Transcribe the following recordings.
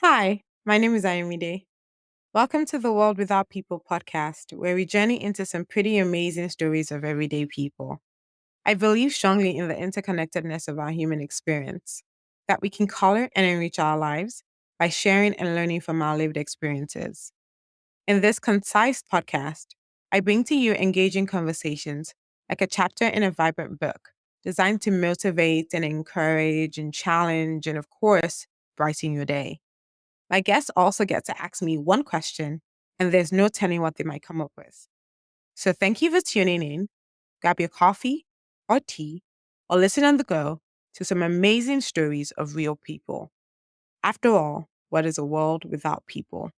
Hi, my name is Ayomide. Welcome to the World Without People podcast, where we journey into some pretty amazing stories of everyday people. I believe strongly in the interconnectedness of our human experience, that we can color and enrich our lives by sharing and learning from our lived experiences. In this concise podcast, I bring to you engaging conversations like a chapter in a vibrant book designed to motivate and encourage and challenge and, of course, brighten your day. My guests also get to ask me one question, and there's no telling what they might come up with. So thank you for tuning in. Grab your coffee or tea, or listen on the go to some amazing stories of real people. After all, what is a world without people?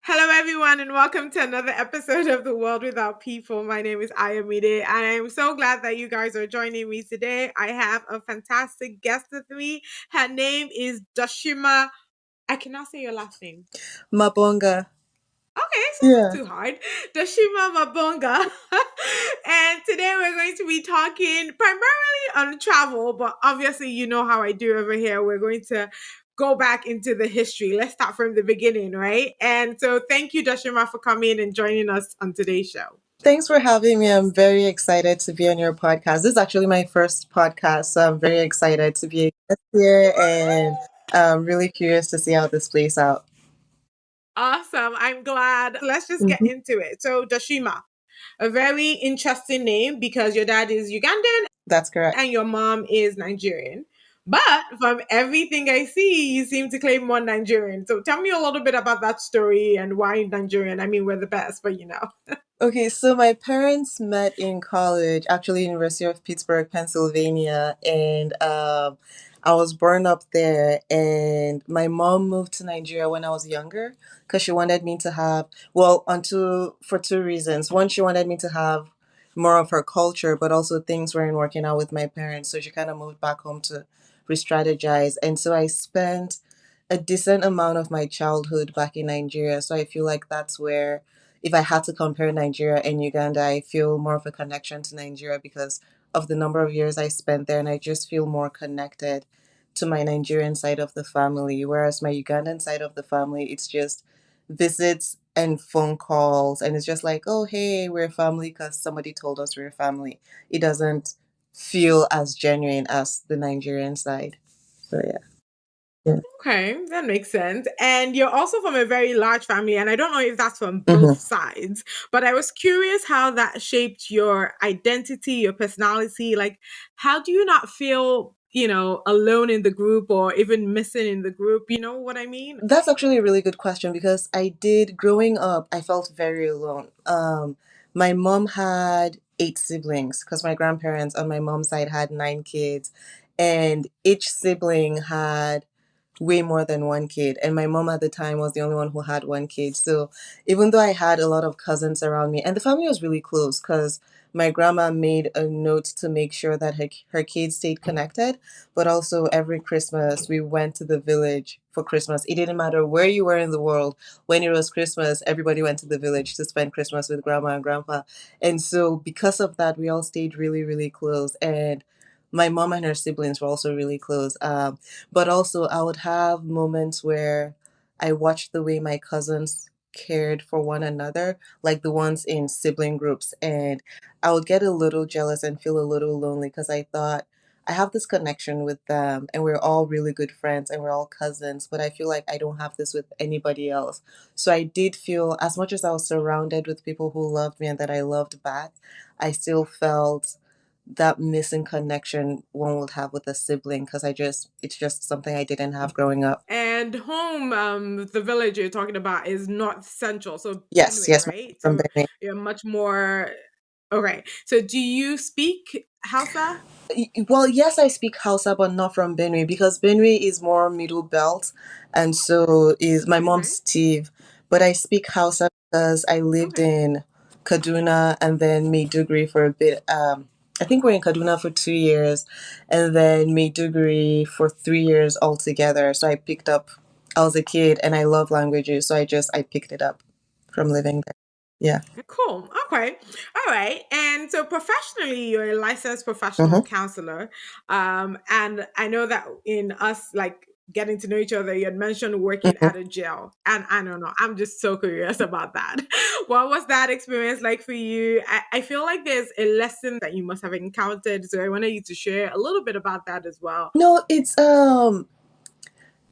Hello, everyone, and welcome to another episode of The World Without People. My name is Ayomide, and I'm so glad that you guys are joining me today. I have a fantastic guest with me. Her name is Doshima. I cannot say your last name. Mabonga. Okay, so not Yeah. too hard. Doshima Mabonga. And today we're going to be talking primarily on travel, but obviously, you know how I do over here. We're going to go back into the history. Let's start from the beginning, right? And so thank you, Doshima, for coming and joining us on today's show. Thanks for having me. I'm very excited to be on your podcast. This is actually my first podcast, so I'm very excited to be a guest here and I'm really curious to see how this plays out. Awesome. I'm glad. Let's just get Mhm. into it. So, Doshima, a very interesting name because your dad is Ugandan That's correct. and your mom is Nigerian. But from everything I see, you seem to claim more Nigerian. So tell me a little bit about that story and why Nigerian. I mean, we're the best, but you know. Okay, so my parents met in college, actually University of Pittsburgh, Pennsylvania, and I was born up there. And my mom moved to Nigeria when I was younger because she wanted me to have, well, until for two reasons. One, she wanted me to have more of her culture, but also things weren't working out with my parents, so she kind of moved back home to re-strategize. And so I spent a decent amount of my childhood back in Nigeria. So I feel like that's where, if I had to compare Nigeria and Uganda, I feel more of a connection to Nigeria because of the number of years I spent there, and I just feel more connected to my Nigerian side of the family. Whereas my Ugandan side of the family, it's just visits and phone calls, and it's just like, oh, hey, we're family because somebody told us we're family. It doesn't feel as genuine as the Nigerian side. So, yeah. Yeah. Okay, that makes sense. And you're also from a very large family, and I don't know if that's from both Hmm. sides, but I was curious how that shaped your identity, your personality. Like, how do you not feel, alone in the group or even missing in the group? You know what I mean? That's actually a really good question because I did, growing up, I felt very alone. My mom had eight siblings because my grandparents on my mom's side had nine kids, and each sibling had way more than one kid. And my mom at the time was the only one who had one kid. So even though I had a lot of cousins around me, and the family was really close because my grandma made a note to make sure that her kids stayed connected. But also every Christmas, we went to the village for Christmas. It didn't matter where you were in the world. When it was Christmas, everybody went to the village to spend Christmas with grandma and grandpa. And so because of that, we all stayed really, really close. And my mom and her siblings were also really close. But also, I would have moments where I watched the way my cousins cared for one another, like the ones in sibling groups. And I would get a little jealous and feel a little lonely because I thought, I have this connection with them and we're all really good friends and we're all cousins, but I feel like I don't have this with anybody else. So I did feel, as much as I was surrounded with people who loved me and that I loved back, I still felt that missing connection one would have with a sibling because it's just something I didn't have growing up. And home, the village you're talking about is North Central, so Yes, Benue, yes, right? from So Benue. you're much more okay. So do you speak Hausa? Well, yes, I speak Hausa, but not from Benue because Benue is more middle belt, and so is my mom's Okay. Steve. But I speak Hausa because I lived Okay. in Kaduna and then Maiduguri for a bit. I think we're in Kaduna for 2 years, and then Maiduguri for 3 years altogether. So I picked up. I was a kid, and I love languages, so I picked it up from living there. Yeah. Cool. Okay. All right. And so professionally, you're a licensed professional Mm-hmm. counselor. And I know that in us like getting to know each other, you had mentioned working Mm-hmm. at a jail. And I don't know, I'm just so curious about that. What was that experience like for you? I feel like there's a lesson that you must have encountered. So I wanted you to share a little bit about that as well. No,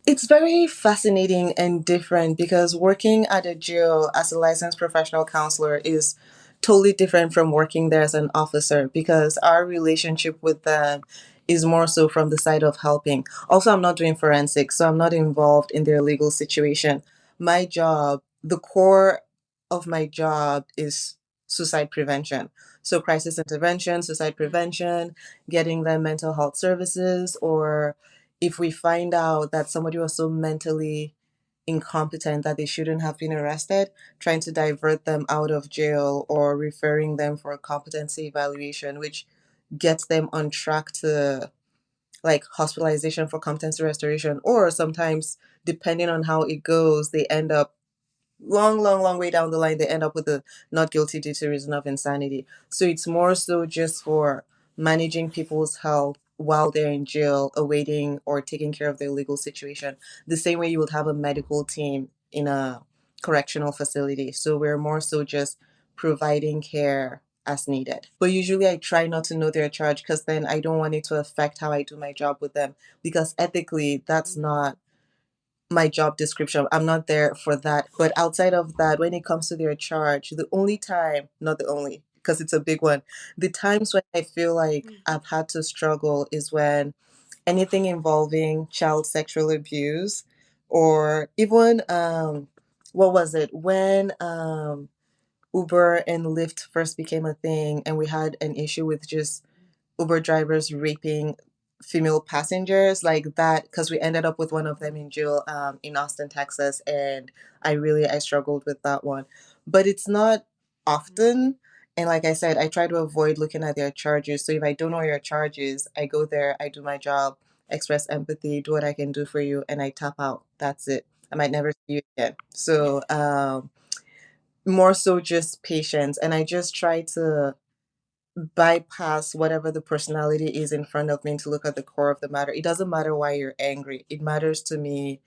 it's very fascinating and different because working at a jail as a licensed professional counselor is totally different from working there as an officer because our relationship with them is more so from the side of helping. Also, I'm not doing forensics, so I'm not involved in their legal situation. My job, the core of my job is suicide prevention. So, crisis intervention, suicide prevention, getting them mental health services, or if we find out that somebody was so mentally incompetent that they shouldn't have been arrested, trying to divert them out of jail or referring them for a competency evaluation, which gets them on track to like hospitalization for competency restoration. Or sometimes, depending on how it goes, they end up long way down the line, they end up with a not guilty due to reason of insanity. So it's more so just for managing people's health while they're in jail, awaiting or taking care of their legal situation. The same way you would have a medical team in a correctional facility. So we're more so just providing care as needed. But usually I try not to know their charge because then I don't want it to affect how I do my job with them. Because ethically, that's not my job description. I'm not there for that. But outside of that, when it comes to their charge, the only time, not the only, because it's a big one, the times when I feel like I've had to struggle is when anything involving child sexual abuse or even, what was it? When Uber and Lyft first became a thing and we had an issue with just Uber drivers raping female passengers like that because we ended up with one of them in jail in Austin, Texas, and I struggled with that one. But it's not often, and like I said, I try to avoid looking at their charges. So if I don't know your charges, I go there, I do my job, express empathy, do what I can do for you, and I tap out. That's it. I might never see you again. So more so just patience, and I just try to bypass whatever the personality is in front of me and to look at the core of the matter. It doesn't matter why you're angry. It matters to me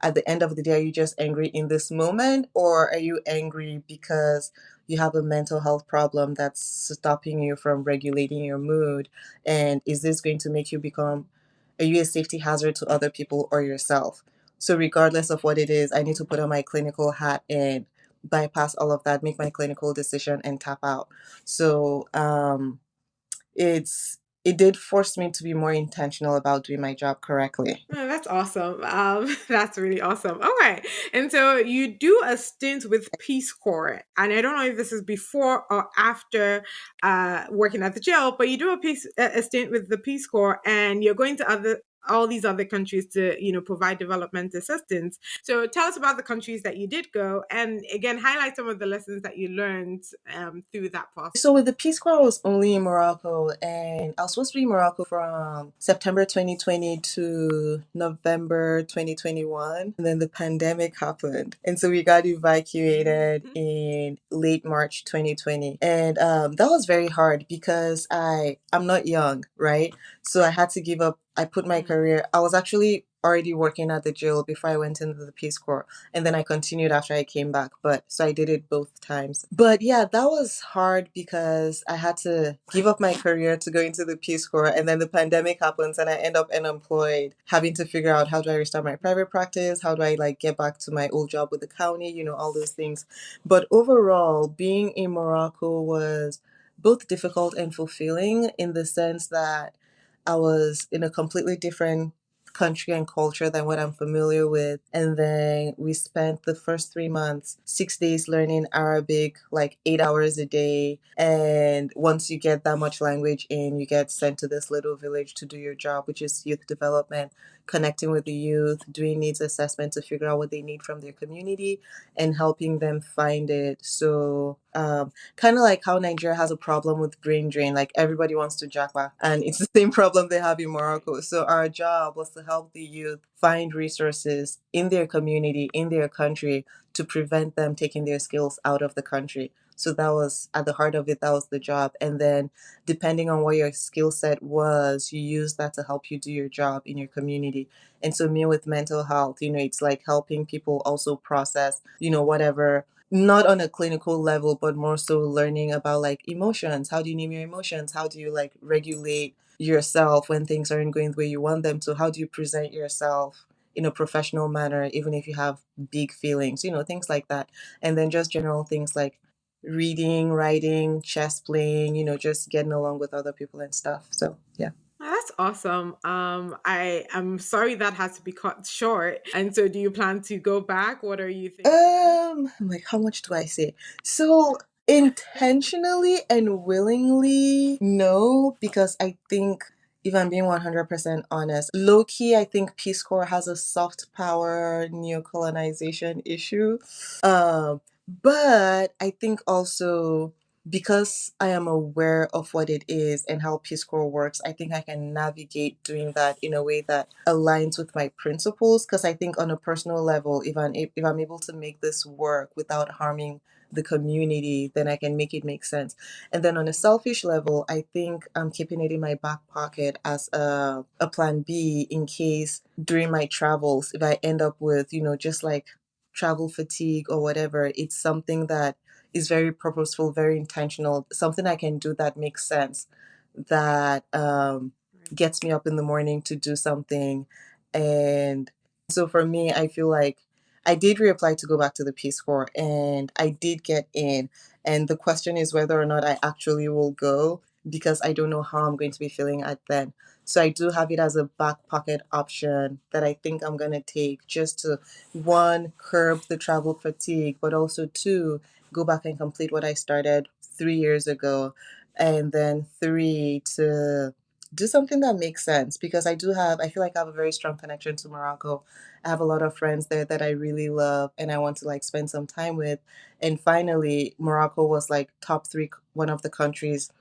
at the end of the day, are you just angry in this moment or are you angry because you have a mental health problem that's stopping you from regulating your mood? And is this going to make you become, are you a safety hazard to other people or yourself? So, regardless of what it is, I need to put on my clinical hat and bypass all of that, make my clinical decision and tap out. So, it did force me to be more intentional about doing my job correctly. Oh, that's awesome. That's really awesome. Okay. And so you do a stint with Peace Corps. And I don't know if this is before or after working at the jail, but you do a stint with the Peace Corps and you're going to all these other countries to, provide development assistance. So tell us about the countries that you did go and again, highlight some of the lessons that you learned through that process. So with the Peace Corps, I was only in Morocco, and I was supposed to be in Morocco from September 2020 to November 2021, and then the pandemic happened, and so we got evacuated in late March 2020, and that was very hard because I'm not young, right? So I had to give up. I put my career. I was actually already working at the jail before I went into the Peace Corps, and then I continued after I came back. But so I did it both times. But yeah, that was hard because I had to give up my career to go into the Peace Corps, and then the pandemic happens, and I end up unemployed, having to figure out how do I restart my private practice, how do I like get back to my old job with the county, all those things. But overall, being in Morocco was both difficult and fulfilling in the sense that I was in a completely different country and culture than what I'm familiar with. And then we spent the first 3 months, 6 days learning Arabic, like 8 hours a day. And once you get that much language in, you get sent to this little village to do your job, which is youth development, connecting with the youth, doing needs assessment to figure out what they need from their community and helping them find it. So Kind of like how Nigeria has a problem with brain drain. Like everybody wants to japa, and it's the same problem they have in Right. Morocco. So our job was to help the youth find resources in their community, in their country, to prevent them taking their skills out of the country. So that was at the heart of it. That was the job. And then, depending on what your skill set was, you use that to help you do your job in your community. And so, me with mental health, it's like helping people also process, whatever, not on a clinical level, but more so learning about like emotions. How do you name your emotions? How do you like regulate yourself when things aren't going the way you want them to? How do you present yourself in a professional manner, even if you have big feelings, things like that. And then just general things like reading, writing, chess playing, just getting along with other people and stuff. So, yeah. Oh, that's awesome. I am sorry that had to be cut short. And so, do you plan to go back? What are you thinking? I'm like, how much do I say? So intentionally and willingly, no, because I think, if I'm being 100% honest, low key, I think Peace Corps has a soft power neocolonization issue. But I think also, because I am aware of what it is and how Peace Corps works, I think I can navigate doing that in a way that aligns with my principles. Because I think on a personal level, if I'm able to make this work without harming the community, then I can make it make sense. And then on a selfish level, I think I'm keeping it in my back pocket as a plan B in case during my travels, if I end up with, just like travel fatigue or whatever, it's something that is very purposeful, very intentional, something I can do that makes sense, that Right. gets me up in the morning to do something. And so for me, I feel like I did reapply to go back to the Peace Corps and I did get in. And the question is whether or not I actually will go, because I don't know how I'm going to be feeling at then. So I do have it as a back pocket option that I think I'm going to take, just to, one, curb the travel fatigue, but also two, go back and complete what I started 3 years ago. And then three, to do something that makes sense, because I feel like I have a very strong connection to Morocco. I have a lot of friends there that I really love and I want to like spend some time with. And finally, Morocco was like top three, one of the countries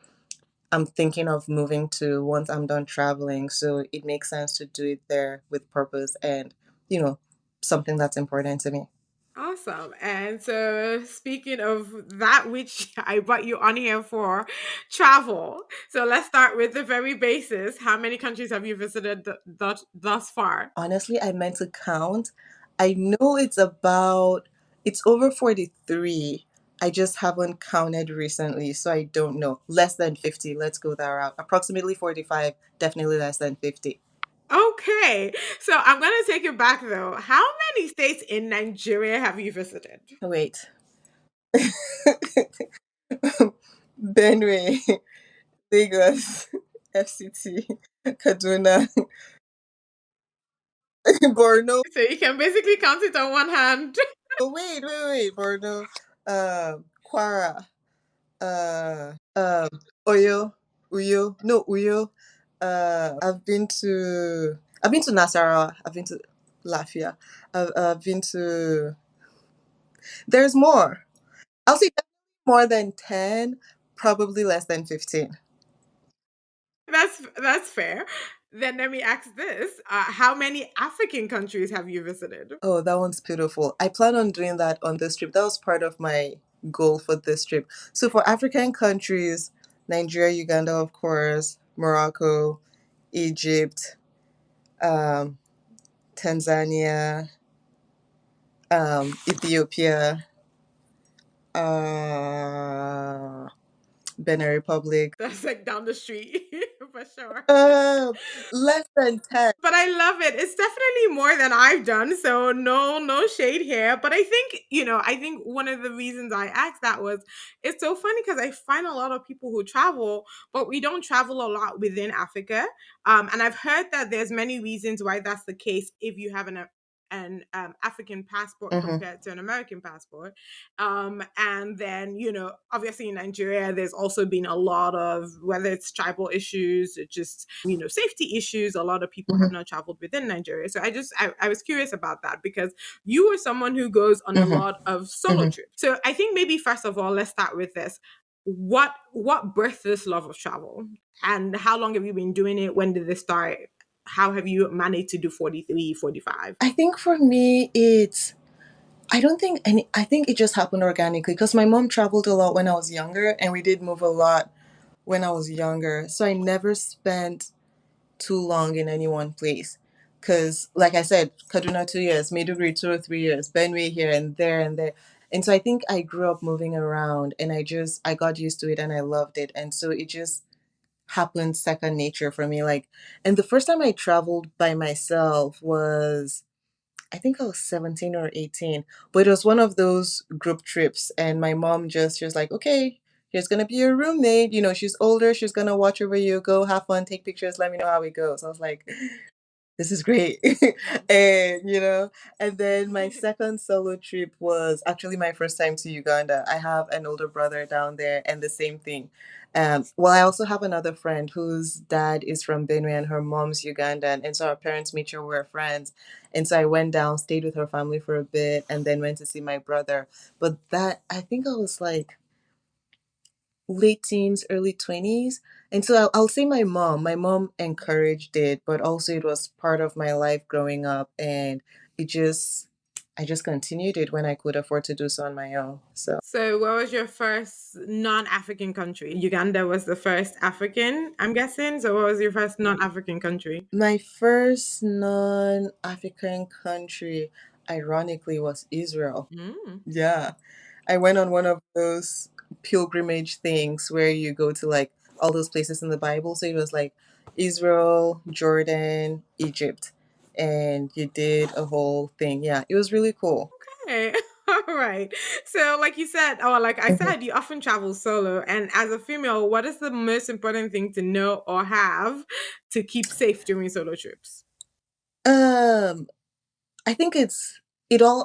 I'm thinking of moving to once I'm done traveling. So it makes sense to do it there with purpose and, you know, something that's important to me. Awesome. And so, speaking of that, which I brought you on here for, travel. So, let's start with the very basis. How many countries have you visited thus far? Honestly, I meant to count. I know it's over 43. I just haven't counted recently, so I don't know. Less than 50. Let's go that route. Approximately 45, definitely less than 50. Okay. So, I'm going to take it back though. How many states in Nigeria have you visited? Wait. Benue, Lagos, FCT, Kaduna, Borno. So, you can basically count it on one hand. Wait. Borno, Kwara, Oyo, Uyo, no Uyo. I've been to Nasarawa. I've been to Lafia. I've been to. There's more. I'll say more than 10, probably less than 15. That's fair. Then let me ask this: how many African countries have you visited? Oh, that one's beautiful. I plan on doing that on this trip. That was part of my goal for this trip. So for African countries, Nigeria, Uganda, of course, Morocco, Egypt, um, Tanzania, Ethiopia, uh, Benin Republic. That's like down the street for sure. Uh, Less than 10. But I love it. It's definitely more than I've done. So no shade here. But I think, I think one of the reasons I asked that was it's so funny because I find a lot of people who travel, but we don't travel a lot within Africa. And I've heard that there's many reasons why that's the case if you have an African passport Mm-hmm. compared to an American passport. And then, obviously in Nigeria, there's also been a lot of, whether it's tribal issues, just, safety issues. A lot of people have Mm-hmm. not traveled within Nigeria. So I was curious about that because you were someone who goes on a Mm-hmm. lot of solo Mm-hmm. trips. So I think maybe first of all, let's start with this. What birthed this love of travel? And how long have you been doing it? When did this start? How have you managed to do 43, 45? I think for me, I don't think any, I think it just happened organically because my mom traveled a lot when I was younger and we did move a lot when I was younger. So I never spent too long in any one place. Because, like I said, Kaduna 2 years, Maiduguri 2 or 3 years, Benue here and there and there. And so I think I grew up moving around and I got used to it and I loved it. And so it just happened second nature for me. Like, and the first time I traveled by myself was, I think I was 17 or 18, but it was one of those group trips. And my mom she was like, okay, here's going to be your roommate. You know, she's older. She's going to watch over you. Go have fun, take pictures. Let me know how it goes. I was like, this is great. and, and then my second solo trip was actually my first time to Uganda. I have an older brother down there and the same thing. Well, I also have another friend whose dad is from Benue and her mom's Ugandan. And so our parents made sure we were friends. And so I went down, stayed with her family for a bit, and then went to see my brother. But I think I was like late teens, early 20s. And so I'll say my mom encouraged it, but also it was part of my life growing up. And it just, I just continued it when I could afford to do so on my own. So So, what was your first non-African country? Uganda was the first African, I'm guessing. So, what was your first non-African country? my first non African country, ironically, was Israel. Mm. Yeah. I went on one of those pilgrimage things where you go to like all those places in the Bible. So it was like Israel, Jordan, Egypt. And you did a whole thing. Yeah, it was really cool. Okay. All right. So, like you said, or like I Mhm. said, you often travel solo. And as a female, what is the most important thing to know or have to keep safe during solo trips? Um, I think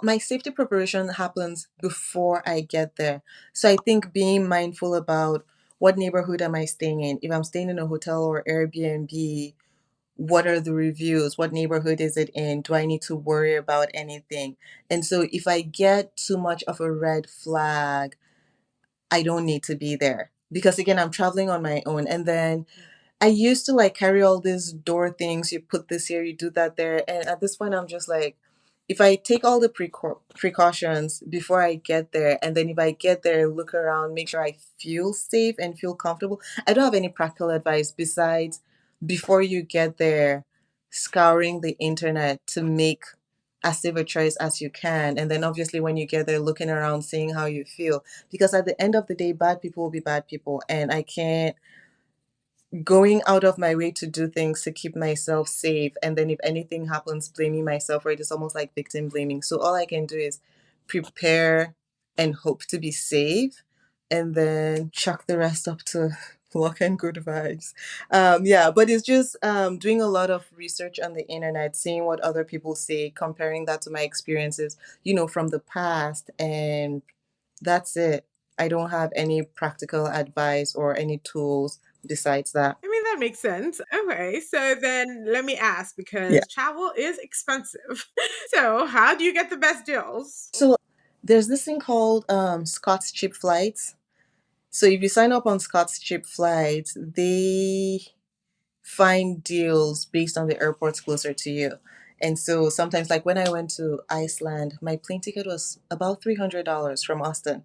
my safety preparation happens before I get there. So I think being mindful about what neighborhood am I staying in? If I'm staying in a hotel or Airbnb, what are the reviews? What neighborhood is it in? Do I need to worry about anything? And so if I get too much of a red flag, I don't need to be there. Because again, I'm traveling on my own. And then I used to like carry all these door things. You put this here, you do that there. And at this point, I'm just like, if I take all the precautions before I get there, and then if I get there, look around, make sure I feel safe and feel comfortable. I don't have any practical advice besides before you get there, scouring the internet to make as safe a choice as you can. And then obviously, when you get there, looking around, seeing how you feel. Because at the end of the day, bad people will be bad people. And I can't going out of my way to do things to keep myself safe, and then if anything happens, blaming myself, right? It's almost like victim blaming. So all I can do is prepare and hope to be safe, and then chuck the rest up to luck and good vibes. Yeah, but it's just doing a lot of research on the internet, seeing what other people say, comparing that to my experiences, from the past, and that's it. I don't have any practical advice or any tools besides that. I mean, that makes sense. Okay. So then let me ask Yeah. because travel is expensive. So, how do you get the best deals? So there's this thing called Scott's Cheap Flights. So if you sign up on Scott's Cheap Flights, they find deals based on the airports closer to you. And so sometimes, like when I went to Iceland, my plane ticket was about $300 from Austin.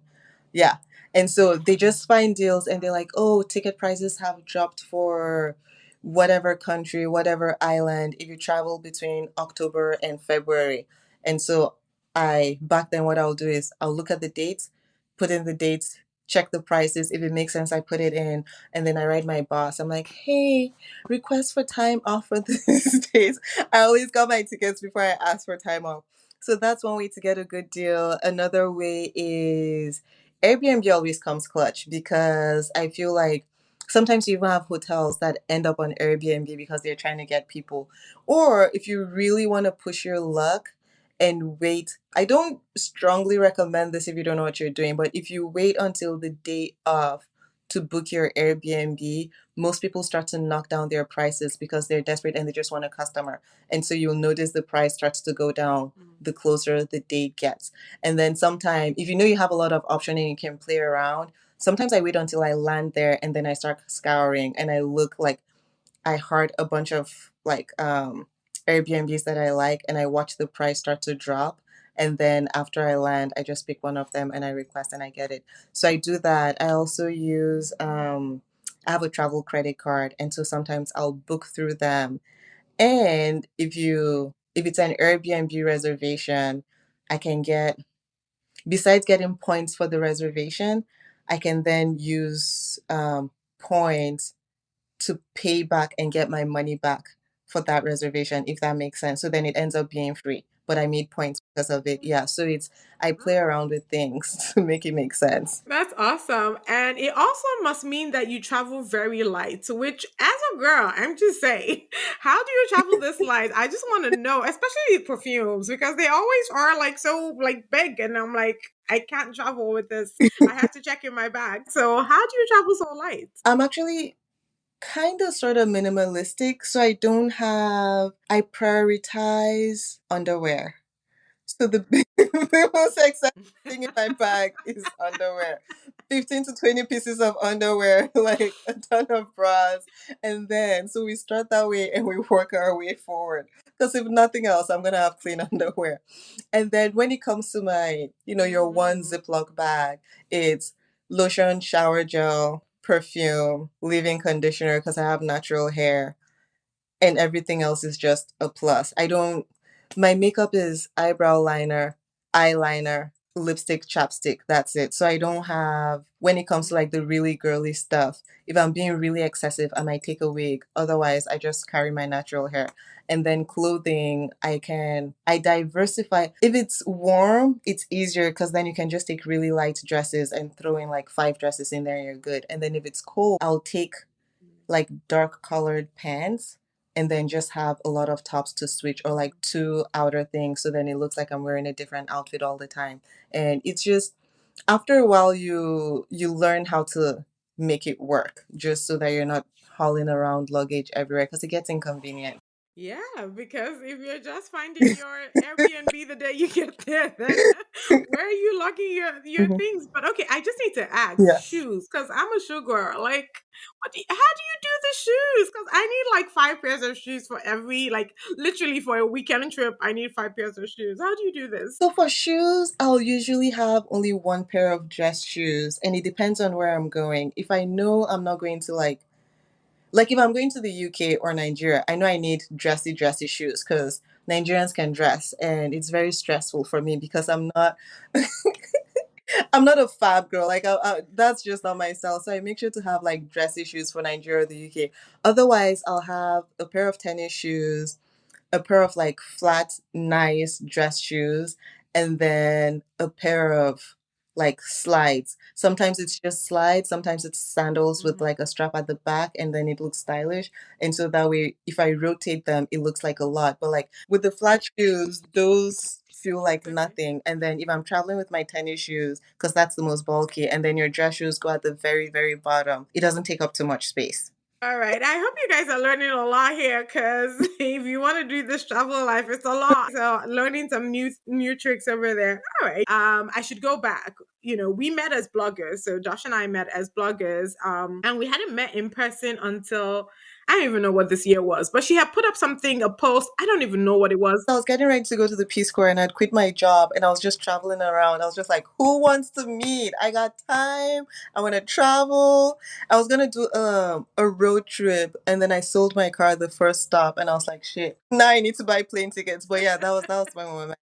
Yeah. And so they just find deals and they're like, oh, ticket prices have dropped for whatever country, whatever island, if you travel between October and February. And so back then, what I'll do is I'll look at the dates, put in the dates, check the prices. If it makes sense, I put it in. And then I write my boss. I'm like, hey, request for time off for these days. I always got my tickets before I ask for time off. So that's one way to get a good deal. Another way is Airbnb always comes clutch because I feel like sometimes you even have hotels that end up on Airbnb because they're trying to get people. Or if you really want to push your luck and wait. I don't strongly recommend this if you don't know what you're doing, but if you wait until the day of to book your Airbnb, most people start to knock down their prices because they're desperate and they just want a customer. And so you'll notice the price starts to go down the closer the date gets. And then sometime, if you know you have a lot of option and you can play around, sometimes I wait until I land there and then I start scouring and I look like I heart a bunch of like Airbnbs that I like and I watch the price start to drop. And then after I land, I just pick one of them and I request and I get it. So I do that. I also use I have a travel credit card and so sometimes I'll book through them. And if it's an Airbnb reservation, I can get besides getting points for the reservation, I can then use points to pay back and get my money back for that reservation, if that makes sense. So then it ends up being free, but I made points because of it. Yeah. So it's, I play around with things to make it make sense. That's awesome. And it also must mean that you travel very light, which as a girl, I'm just saying, how do you travel this light? I just want to know, especially perfumes, because they always are like so like big and I'm like, I can't travel with this. I have to check in my bag. So how do you travel so light? I'm actually kind of sort of minimalistic. So I prioritize underwear. So the, the most exciting thing in my bag is underwear. 15 to 20 pieces of underwear, like a ton of bras. And then, so we start that way and we work our way forward. Because if nothing else, I'm going to have clean underwear. And then when it comes to my, your one Mhm. Ziploc bag, it's lotion, shower gel, perfume, leave-in conditioner because I have natural hair, and everything else is just a plus. I don't, my makeup is eyebrow liner, eyeliner, lipstick, chapstick. That's it. So I don't have, when it comes to like the really girly stuff, if I'm being really excessive, I might take a wig. Otherwise, I just carry my natural hair. And then clothing, I diversify. If it's warm, it's easier because then you can just take really light dresses and throw in like five dresses in there and you're good. And then if it's cold, I'll take like dark colored pants and then just have a lot of tops to switch or like two outer things so then it looks like I'm wearing a different outfit all the time. And it's just after a while you learn how to make it work just so that you're not hauling around luggage everywhere because it gets inconvenient. Yeah, because if you're just finding your Airbnb the day you get there, then where are you locking your Mhm. things? But okay, I just need to ask Yeah. shoes because I'm a shoe girl. Like, how do you do the shoes? Because I need like five pairs of shoes for every like literally for a weekend trip. I need five pairs of shoes. How do you do this? So for shoes, I'll usually have only one pair of dress shoes and it depends on where I'm going. If I know I'm not going to like if I'm going to the UK or Nigeria, I know I need dressy shoes because Nigerians can dress and it's very stressful for me because I'm not a fab girl. Like that's just not my style. So I make sure to have like dressy shoes for Nigeria or the UK. Otherwise, I'll have a pair of tennis shoes, a pair of like flat, nice dress shoes, and then a pair of like slides. Sometimes it's just slides, sometimes it's sandals with Mhm. like a strap at the back, and then it looks stylish. And so that way, if I rotate them, it looks like a lot. But like with the flat shoes, those feel like Okay. nothing. And then if I'm traveling with my tennis shoes, because that's the most bulky, and then your dress shoes go at the very, very bottom, it doesn't take up too much space. All right. I hope you guys are learning a lot here because if you want to do this travel life, it's a lot. So learning some new tricks over there. All right. I should go back. We met as bloggers. So Josh and I met as bloggers. And we hadn't met in person until I don't even know what this year was, but she had put up something, a post. I don't even know what it was. I was getting ready to go to the Peace Corps and I'd quit my job and I was just traveling around. I was just like, who wants to meet? I got time. I want to travel. I was going to do a road trip and then I sold my car at the first stop and I was like, shit, now I need to buy plane tickets. But yeah, that was my moment.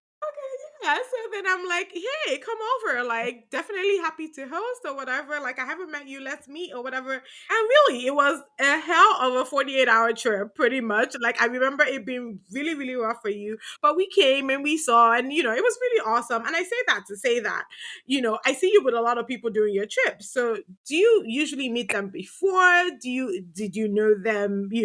So then I'm like, hey, come over. Like, definitely happy to host or whatever. Like, I haven't met you. Let's meet or whatever. And really, it was a hell of a 48-hour trip, pretty much. Like, I remember it being really, really rough for you. But we came and we saw, and, it was really awesome. And I say that to say that, I see you with a lot of people during your trips. So do you usually meet them before? Did you know them? Do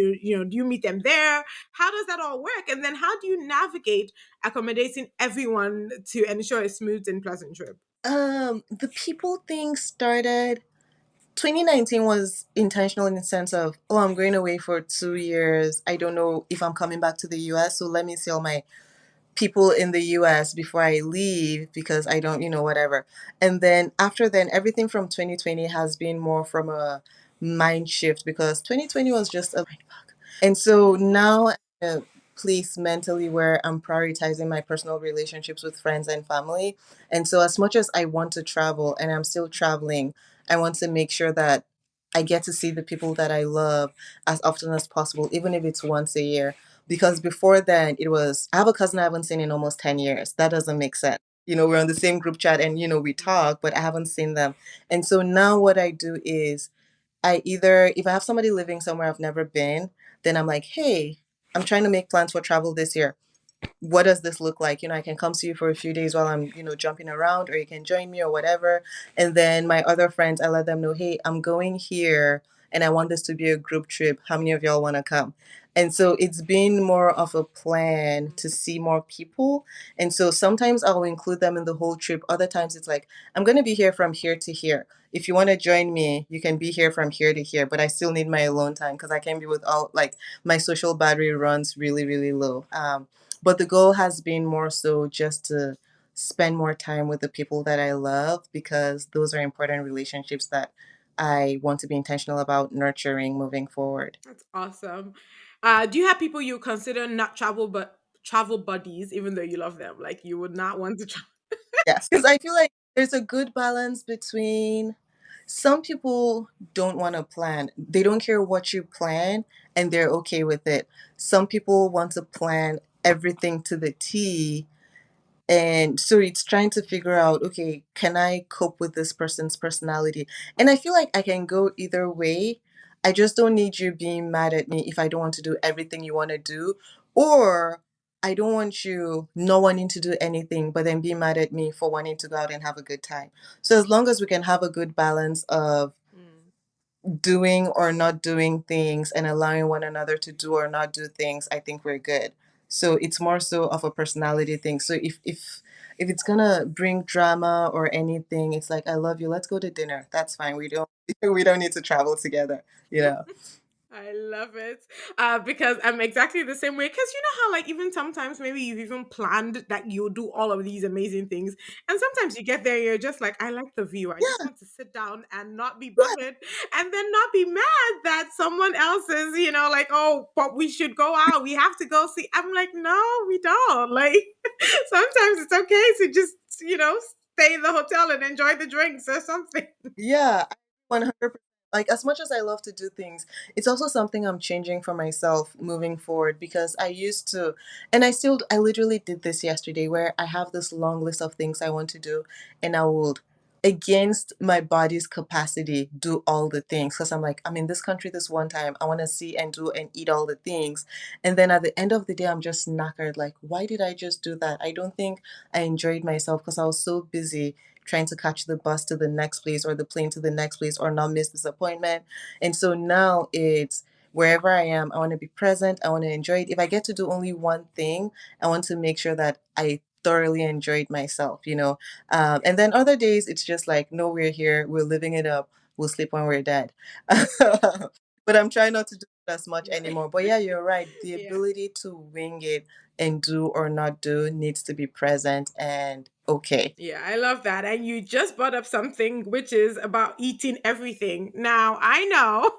you meet them there? How does that all work? And then how do you navigate accommodating everyone to ensure a smooth and pleasant trip? The people thing started 2019 was intentional in the sense of, oh, I'm going away for 2 years. I don't know if I'm coming back to the US, so let me see all my people in the US before I leave because I don't, whatever. And then after then, everything from 2020 has been more from a mind shift because 2020 was just a. And so now I'm in a place mentally where I'm prioritizing my personal relationships with friends and family. And so, as much as I want to travel and I'm still traveling, I want to make sure that I get to see the people that I love as often as possible, even if it's once a year. Because before then, it was, I have a cousin I haven't seen in almost 10 years. That doesn't make sense. We're on the same group chat and, we talk, but I haven't seen them. And so now what I do is, I either, if I have somebody living somewhere I've never been, then I'm like, hey, I'm trying to make plans for travel this year. What does this look like? I can come see you for a few days while I'm, jumping around, or you can join me or whatever. And then my other friends, I let them know, hey, I'm going here and I want this to be a group trip. How many of y'all want to come? And so it's been more of a plan to see more people. And so sometimes I'll include them in the whole trip. Other times it's like, I'm going to be here from here to here. If you want to join me, you can be here from here to here, but I still need my alone time because I can't be with all, like, my social battery runs really, really low. But the goal has been more so just to spend more time with the people that I love because those are important relationships that I want to be intentional about nurturing moving forward. That's awesome. Do you have people you consider not travel but travel buddies, even though you love them? Like you would not want to travel. Yes, because I feel like there's a good balance between some people don't want to plan. They don't care what you plan and they're okay with it. Some people want to plan everything to the T. And so it's trying to figure out, okay, can I cope with this person's personality? And I feel like I can go either way. I just don't need you being mad at me if I don't want to do everything you want to do. Or I don't want you not wanting to do anything, but then be mad at me for wanting to go out and have a good time. So as long as we can have a good balance of Mm. doing or not doing things and allowing one another to do or not do things, I think we're good. So it's more so of a personality thing. So if it's gonna bring drama or anything, it's like, I love you, let's go to dinner. That's fine. We don't we don't need to travel together, you know. I love it. Because I'm exactly the same way. Because you know how, like, even sometimes maybe you've even planned that you'll do all of these amazing things. And sometimes you get there, you're just like, I like the view. I just Yeah, want to sit down and not be yeah, bothered and then not be mad that someone else is, like, oh, but we should go out. We have to go see. I'm like, no, we don't. Like, sometimes it's okay to just, stay in the hotel and enjoy the drinks or something. yeah. 100%. Like, as much as I love to do things, it's also something I'm changing for myself moving forward because I used to, and I literally did this yesterday where I have this long list of things I want to do, and I would, against my body's capacity, do all the things because I'm like, I'm in this country this one time. I want to see and do and eat all the things. And then at the end of the day, I'm just knackered. Like, why did I just do that? I don't think I enjoyed myself because I was so busy trying to catch the bus to the next place or the plane to the next place or not miss this appointment. And so now it's wherever I am, I want to be present. I want to enjoy it. If I get to do only one thing, I want to make sure that I thoroughly enjoyed myself. And then other days, it's just like, no, we're here, we're living it up, we'll sleep when we're dead. But I'm trying not to do it as much Right. anymore. But yeah, you're right. The Yeah. ability to wing it and do or not do needs to be present and okay. Yeah, I love that. And you just brought up something which is about eating everything. Now, I know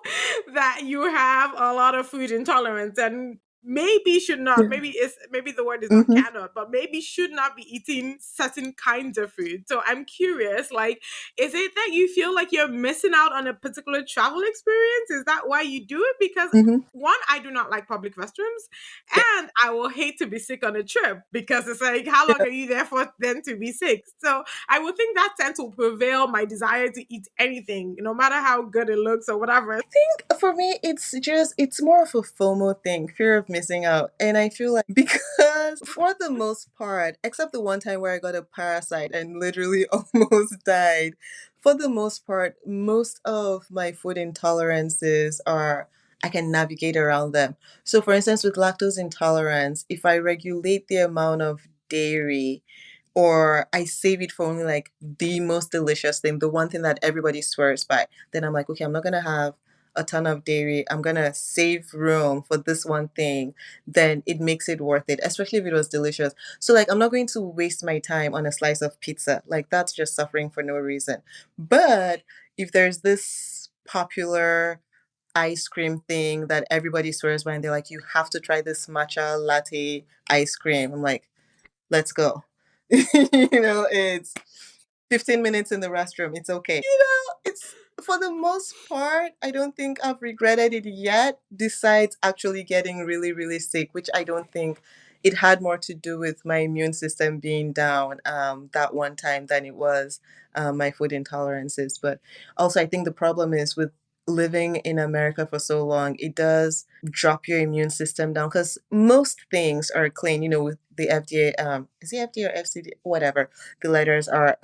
that you have a lot of food intolerance, and maybe should not, maybe the word is not Mm-hmm. cannot, but maybe should not be eating certain kinds of food. So I'm curious, like, is it that you feel like you're missing out on a particular travel experience? Is that why you do it? Because Mm-hmm. one, I do not like public restrooms, Yeah. and I will hate to be sick on a trip because it's like, how long Yeah. are you there for then to be sick? So I would think that tends to prevail my desire to eat anything, no matter how good it looks or whatever. For me, it's more of a FOMO thing, fear of missing out. And I feel like because for the most part, except the one time where I got a parasite and literally almost died, for the most part, most of my food intolerances are I can navigate around them. So for instance, with lactose intolerance, if I regulate the amount of dairy or I save it for only like the most delicious thing, the one thing that everybody swears by, then I'm like, okay, I'm not gonna have a ton of dairy. I'm gonna save room for this one thing. Then it makes it worth it, especially if it was delicious. So like, I'm not going to waste my time on a slice of pizza. Like that's just suffering for no reason. But if there's this popular ice cream thing that everybody swears by and they're like, you have to try this matcha latte ice cream. I'm like, let's go. It's 15 minutes in the restroom. It's okay. It's for the most part, I don't think I've regretted it yet, besides actually getting really, really sick, which I don't think it had more to do with my immune system being down that one time than it was my food intolerances. But also, I think the problem is with living in America for so long, it does drop your immune system down because most things are clean, with the FDA, is it FDA or FCD, whatever the letters are.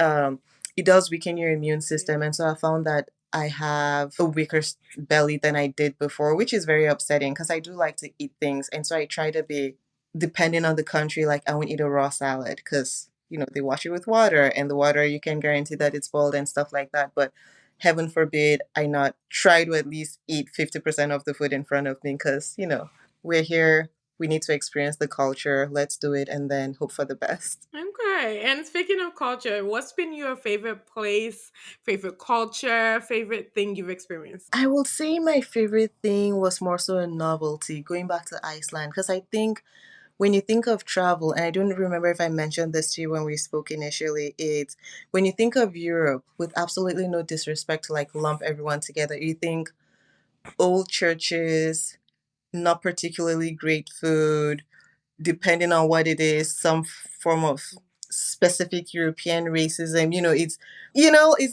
It does weaken your immune system. And so I found that I have a weaker belly than I did before, which is very upsetting because I do like to eat things. And so I try to be, depending on the country, like I won't eat a raw salad because, they wash it with water and the water, you can guarantee that it's boiled and stuff like that. But heaven forbid I not try to at least eat 50% of the food in front of me because, we're here. We need to experience the culture. Let's do it and then hope for the best. Okay. And speaking of culture, what's been your favorite place, favorite culture, favorite thing you've experienced? I will say my favorite thing was more so a novelty, going back to Iceland, because I think when you think of travel, and I don't remember if I mentioned this to you when we spoke initially, it's when you think of Europe, with absolutely no disrespect to like lump everyone together, you think old churches, not particularly great food, depending on what it is, some form of specific European racism. It's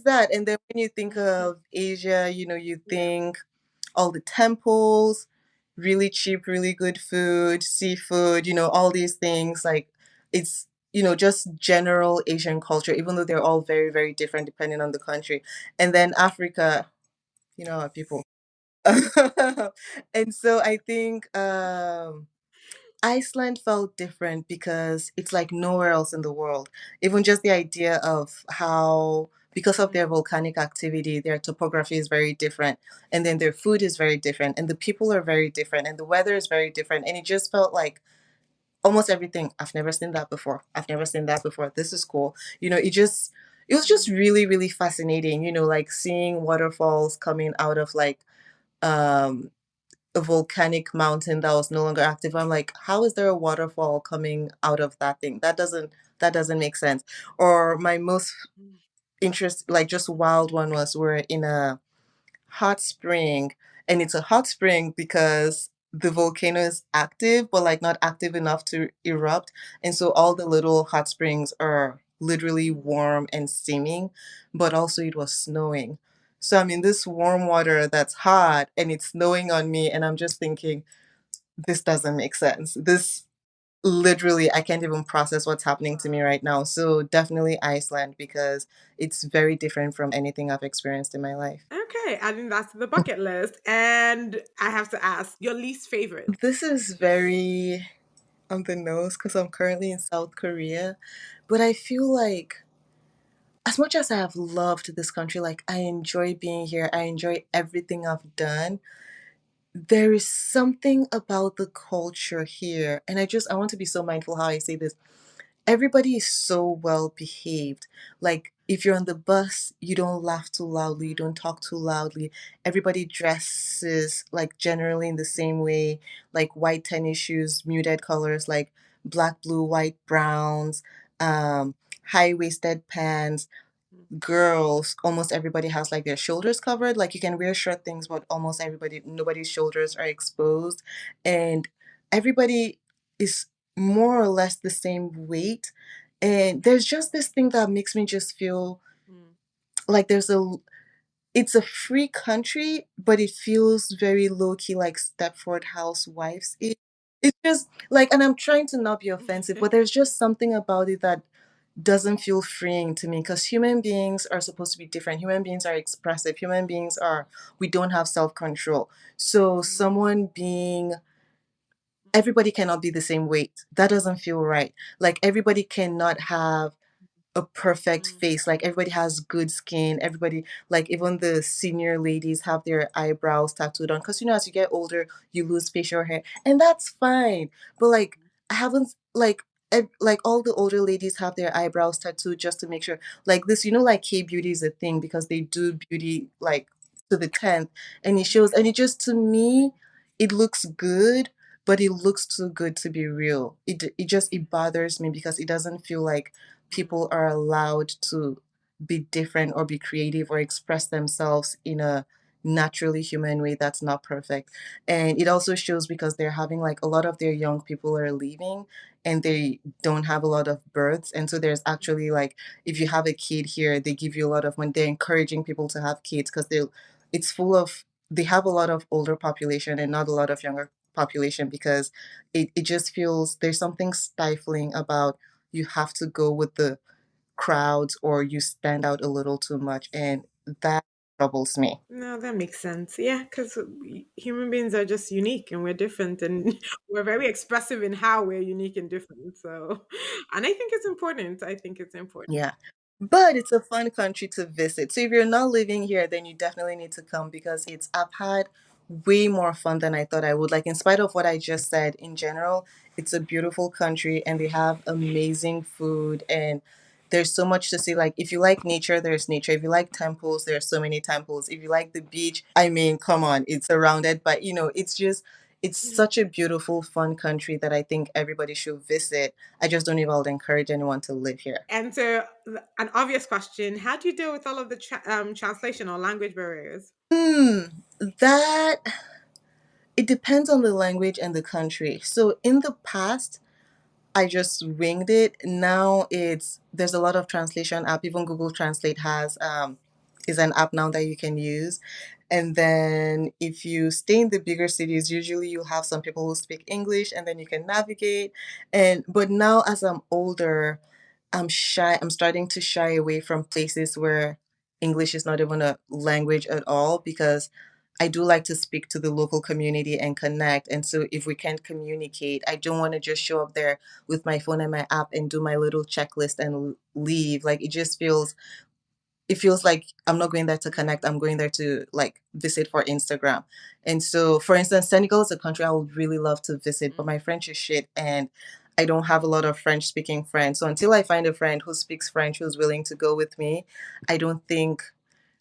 that. And then when you think of Asia, you Yeah. think all the temples, really cheap, really good food, seafood, all these things. Like it's, just general Asian culture, even though they're all very, very different depending on the country. And then Africa, our people. And so I think Iceland felt different because it's like nowhere else in the world. Even just the idea of how, because of their volcanic activity, their topography is very different. And then their food is very different. And the people are very different. And the weather is very different. And it just felt like almost everything. I've never seen that before. I've never seen that before. This is cool. It was just really, really fascinating, like seeing waterfalls coming out of like, um, a volcanic mountain that was no longer active. I'm like, how is there a waterfall coming out of that thing? That doesn't make sense. Or my most like just wild one was we're in a hot spring, and it's a hot spring because the volcano is active, but like not active enough to erupt. And so all the little hot springs are literally warm and steaming, but also it was snowing. So I'm in this warm water that's hot and it's snowing on me, and I'm just thinking, this doesn't make sense. This literally, I can't even process what's happening to me right now. So definitely Iceland because it's very different from anything I've experienced in my life. Okay, adding that to the bucket list. And I have to ask, your least favorite? This is very on the nose because I'm currently in South Korea, but I feel like as much as I have loved this country, like I enjoy being here, I enjoy everything I've done. There is something about the culture here, and I want to be so mindful how I say this. everybody is so well behaved. Like if you're on the bus, you don't laugh too loudly, you don't talk too loudly. Everybody dresses like generally in the same way, like white tennis shoes, muted colors like black, blue, white, browns, um, high-waisted pants. Girls, almost everybody has like their shoulders covered. Like you can wear short things, but almost everybody, nobody's shoulders are exposed. And everybody is more or less the same weight. And there's just this thing that makes me just feel Mm. like it's a free country, but it feels very low key, like Stepford Housewives. It's just like, and I'm trying to not be offensive, but there's just something about it that doesn't feel freeing to me because human beings are supposed to be different. Human beings are expressive. Human beings are, we don't have self control. So, someone being, everybody cannot be the same weight. That doesn't feel right. Like, everybody cannot have a perfect Mm. face. Like everybody has good skin. Everybody, like even the senior ladies have their eyebrows tattooed on. Cause as you get older, you lose facial hair, and that's fine. But like I haven't like all the older ladies have their eyebrows tattooed just to make sure. Like this, like K beauty is a thing because they do beauty like to the 10th, and it shows. And it just to me, it looks good. But it looks too good to be real. It bothers me because it doesn't feel like Mm. people are allowed to be different or be creative or express themselves in a naturally human way that's not perfect. And it also shows because they're having like a lot of their young people are leaving and they don't have a lot of births. And so there's actually like, if you have a kid here, they give you a lot of money. They're encouraging people to have kids because it's full of, they have a lot of older population and not a lot of younger population because it just feels there's something stifling about you have to go with the crowds or you stand out a little too much, and that troubles me. No, that makes sense. Yeah, because human beings are just unique and we're different, and we're very expressive in how we're unique and different. So, and I think it's important. I think it's important. Yeah. But it's a fun country to visit. So if you're not living here, then you definitely need to come because it's I've had way more fun than I thought I would. Like in spite of what I just said, in general, it's a beautiful country and they have amazing food and there's so much to see. Like if you like nature, there's nature. If you like temples, there's so many temples. If you like the beach, I mean, come on, it's surrounded by, it's just it's such a beautiful, fun country that I think everybody should visit. I just don't know if I would encourage anyone to live here. And so, an obvious question: how do you deal with all of the translation or language barriers? Hmm, that it depends on the language and the country. So in the past, I just winged it. Now there's a lot of translation app. Even Google Translate has is an app now that you can use. And then if you stay in the bigger cities, usually you have some people who speak English and then you can navigate. And but now as I'm older, I'm shy. I'm starting to shy away from places where English is not even a language at all because I do like to speak to the local community and connect. And so if we can't communicate, I don't want to just show up there with my phone and my app and do my little checklist and leave. Like it feels like I'm not going there to connect. I'm going there to like visit for Instagram. And so, for instance, Senegal is a country I would really love to visit, but my French is shit and I don't have a lot of French speaking friends. So until I find a friend who speaks French who's willing to go with me, I don't think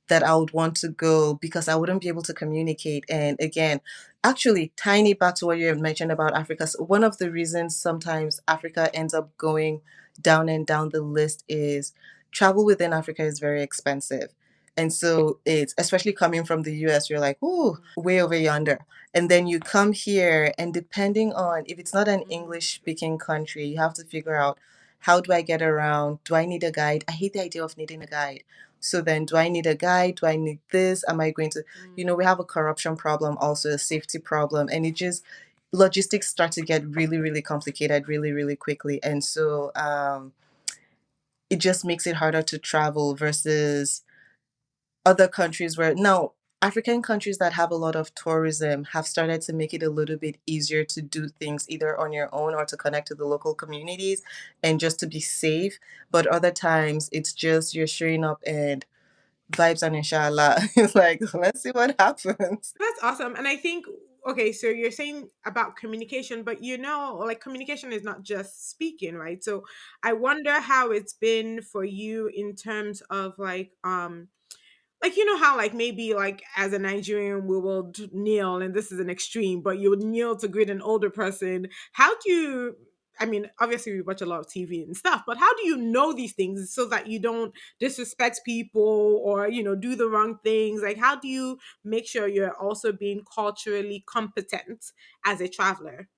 that I would want to go because I wouldn't be able to communicate. And again, actually, tiny back to what you had mentioned about Africa. So one of the reasons sometimes Africa ends up going down and down the list is travel within Africa is very expensive. And so it's especially coming from the US, you're like, ooh, way over yonder. And then you come here, and depending on if it's not an Mhm. English speaking country, you have to figure out how do I get around? Do I need a guide? I hate the idea of needing a guide. So then, do I need a guide? Do I need this? Am I going to, we have a corruption problem, also a safety problem, and it just, logistics start to get really, really complicated really, really quickly. And so it just makes it harder to travel versus other countries where, now, African countries that have a lot of tourism have started to make it a little bit easier to do things either on your own or to connect to the local communities and just to be safe. But other times, it's just you're showing up and vibes and inshallah. It's like, let's see what happens. That's awesome. And I think okay, so you're saying about communication, but like communication is not just speaking, right? So I wonder how it's been for you in terms of like how like maybe like as a Nigerian we will kneel, and this is an extreme, but you would kneel to greet an older person. How do you, I mean, obviously we watch a lot of TV and stuff, but how do you know these things so that you don't disrespect people or do the wrong things? Like how do you make sure you're also being culturally competent as a traveler?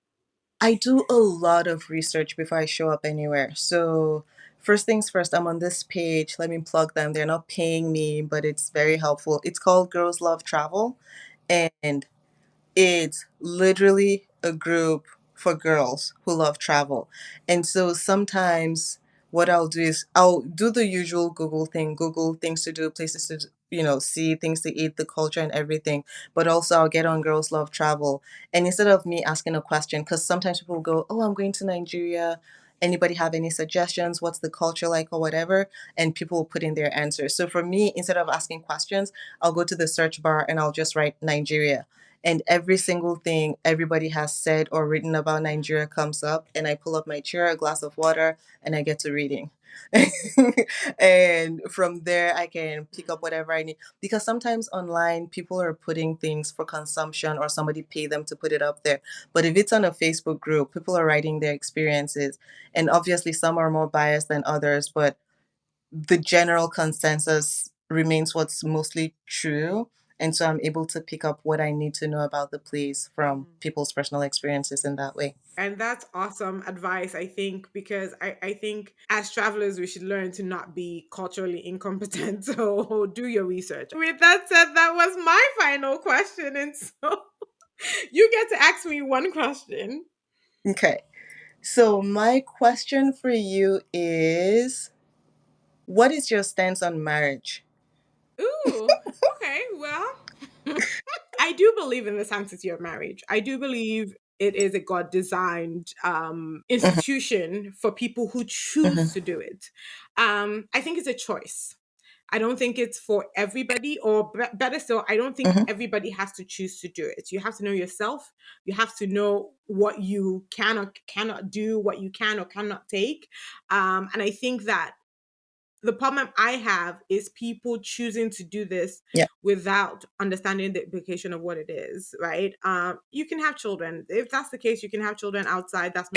I do a lot of research before I show up anywhere. So, first things first, I'm on this page. Let me plug them. They're not paying me, but it's very helpful. It's called Girls Love Travel. And it's literally a group for girls who love travel. And so sometimes what I'll do is I'll do the usual Google thing, Google things to do, places to, see, things to eat, the culture and everything. But also I'll get on Girls Love Travel. And instead of me asking a question, because sometimes people go, oh, I'm going to Nigeria. Anybody have any suggestions? What's the culture like or whatever? And people will put in their answers. So for me, instead of asking questions, I'll go to the search bar and I'll just write Nigeria, and every single thing everybody has said or written about Nigeria comes up, and I pull up my chair, a glass of water, and I get to reading. And from there I can pick up whatever I need, because sometimes online people are putting things for consumption or somebody pay them to put it up there. But if it's on a Facebook group, people are writing their experiences, and obviously some are more biased than others, but the general consensus remains what's mostly true. And so I'm able to pick up what I need to know about the place from people's personal experiences in that way. And that's awesome advice, I think, because I think as travelers, we should learn to not be culturally incompetent. So do your research. With that said, that was my final question. And so you get to ask me one question. Okay. So my question for you is, what is your stance on marriage? Ooh, okay. Well, I do believe in the sanctity of marriage. I do believe it is a God designed Mhm, institution for people who choose mhm, to do it. I think it's a choice. I don't think it's for everybody, or better still, I don't think mhm. everybody has to choose to do it. You have to know yourself. You have to know what you can or cannot do, what you can or cannot take. And I think that the problem I have is people choosing to do this Yeah. without understanding the implication of what it is, right? You can have children. If that's the case, you can have children outside. That's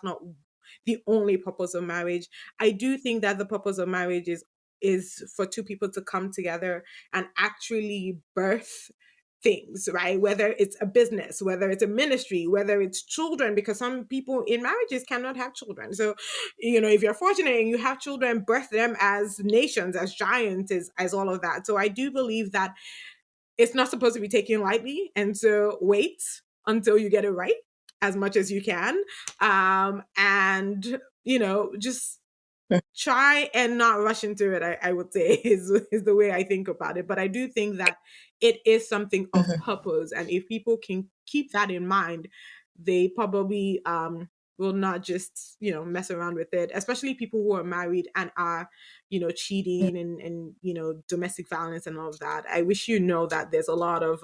not the only purpose of marriage. I do think that the purpose of marriage is for two people to come together and actually birth things, right? Whether it's a business, whether it's a ministry, whether it's children, because some people in marriages cannot have children. So, if you're fortunate and you have children, birth them as nations, as giants, as all of that. So I do believe that it's not supposed to be taken lightly. And so wait until you get it right as much as you can. And, just try and not rush into it, I would say is the way I think about it. But I do think that it is something of Mhm. purpose, and if people can keep that in mind, they probably will not just mess around with it, especially people who are married and are cheating and domestic violence and all of that. I wish that there's a lot of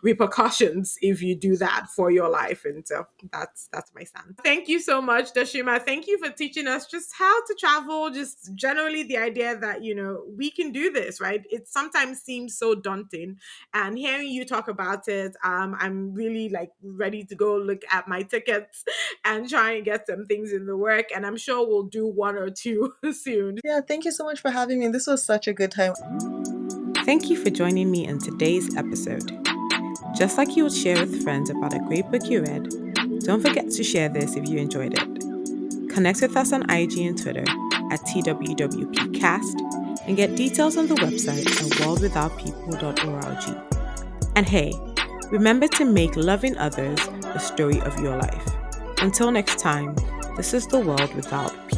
repercussions if you do that for your life. And so that's my stance. Thank you so much, Dashima. Thank you for teaching us just how to travel, just generally the idea that we can do this, right? It sometimes seems so daunting, and hearing you talk about it, I'm really like ready to go look at my tickets and try and get some things in the work, and I'm sure we'll do one or two soon. Yeah, thank you so much for having me. This was such a good time. Thank you for joining me in today's episode. Just like you would share with friends about a great book you read, don't forget to share this if you enjoyed it. Connect with us on IG and Twitter at TWWPcast and get details on the website at worldwithoutpeople.org. And hey, remember to make loving others the story of your life. Until next time, this is the world without people.